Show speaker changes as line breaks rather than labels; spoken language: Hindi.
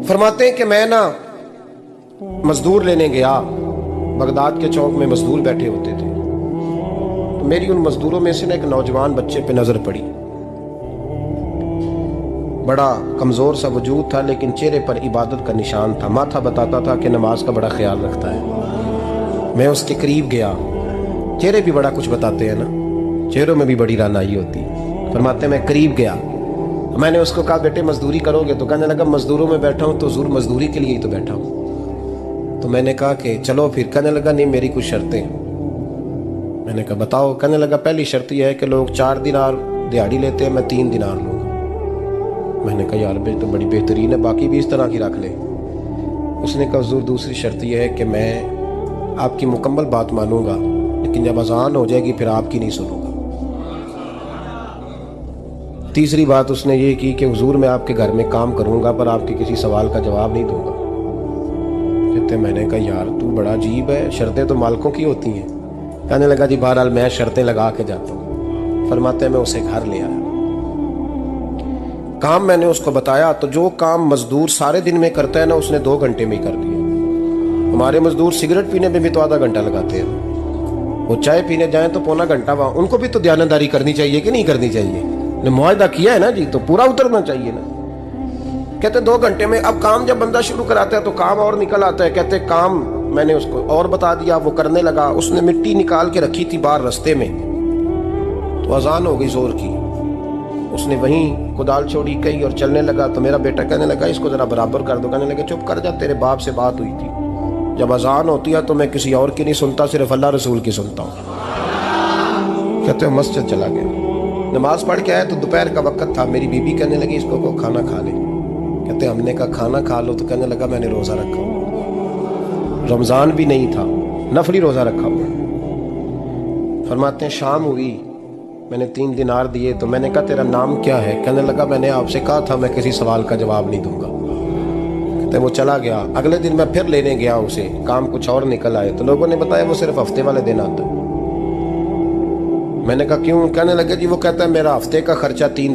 फरमाते हैं कि मैं ना मजदूर लेने गया, बगदाद के चौक में मजदूर बैठे होते थे, तो मेरी उन मजदूरों में से ना एक नौजवान बच्चे पे नजर पड़ी। बड़ा कमजोर सा वजूद था, लेकिन चेहरे पर इबादत का निशान था। माथा बताता था कि नमाज का बड़ा ख्याल रखता है। मैं उसके करीब गया। चेहरे भी बड़ा कुछ बताते हैं ना, चेहरों में भी बड़ी रानाई होती है। फरमाते मैं करीब गया, मैंने उसको कहा बेटे मजदूरी करोगे? तो कहने लगा मजदूरों में बैठा हूँ तो जरूर मजदूरी के लिए ही तो बैठा हूँ। तो मैंने कहा कि चलो फिर। कहने लगा नहीं, मेरी कुछ शर्तें। मैंने कहा बताओ? कहने लगा पहली शर्त यह है कि लोग 4 दिनार दिहाड़ी लेते हैं, मैं 3 दिनार लूँगा। मैंने कहा यार भाई तो बड़ी बेहतरीन है, बाकी भी इस तरह की रख ले। उसने कहा हुजूर दूसरी शर्त यह है कि मैं आपकी मुकम्मल बात मानूंगा, लेकिन जब अजान हो जाएगी फिर आपकी नहीं सुनूंगा। तीसरी बात उसने ये की कि हुजूर मैं आपके घर में काम करूंगा पर आपके किसी सवाल का जवाब नहीं दूंगा। कहते मैंने कहा यार तू बड़ा अजीब है, शर्तें तो मालिकों की होती हैं। कहने लगा जी बहरहाल मैं शर्तें लगा के जाता हूँ। फरमाते मैं उसे घर ले आया, काम मैंने उसको बताया, तो जो काम मजदूर सारे दिन में करता है ना उसने 2 घंटे में ही कर दिया। हमारे मजदूर सिगरेट पीने में भी तो आधा घंटा लगाते हैं, वो चाय पीने जाएं तो पौना घंटा। वहाँ उनको भी तो दयानतदारी करनी चाहिए कि नहीं करनी चाहिए? ने मुआहदा किया है ना जी, तो पूरा उतरना चाहिए ना। कहते 2 घंटे में। अब काम जब बंदा शुरू कराता है तो काम और निकल आता है। कहते काम मैंने उसको और बता दिया, वो करने लगा। उसने मिट्टी निकाल के रखी थी बाहर रास्ते में, तो अजान हो गई जोर की। उसने वहीं कुदाल छोड़ी कही और चलने लगा। तो मेरा बेटा कहने लगा इसको जरा बराबर कर दो। कहने लगा चुप कर जा, तेरे बाप से बात हुई थी, जब अजान होती है तो मैं किसी और की नहीं सुनता, सिर्फ अल्लाह रसूल की सुनता हूँ। कहते मस्जिद चला गया, नमाज पढ़ के आया तो दोपहर का वक्त था। मेरी बीबी कहने लगी इसको को खाना खा ले। कहते हमने कहा खाना खा लो, तो कहने लगा मैंने रोज़ा रखा हुआ, रमज़ान भी नहीं था, नफली रोज़ा रखा हुआ। फरमाते हैं शाम हुई, मैंने 3 दिनार दिए। तो मैंने कहा तेरा नाम क्या है? कहने लगा मैंने आपसे कहा था मैं किसी सवाल का जवाब नहीं दूंगा। कहते वो चला गया। अगले दिन मैं फिर लेने गया उसे, काम कुछ और निकल आए। तो लोगों ने बताया वो सिर्फ हफ्ते वाले दिन आता है। मैंने कहा क्यों? कहने लगे जी वो कहता है मेरा हफ्ते का खर्चा 3 दिन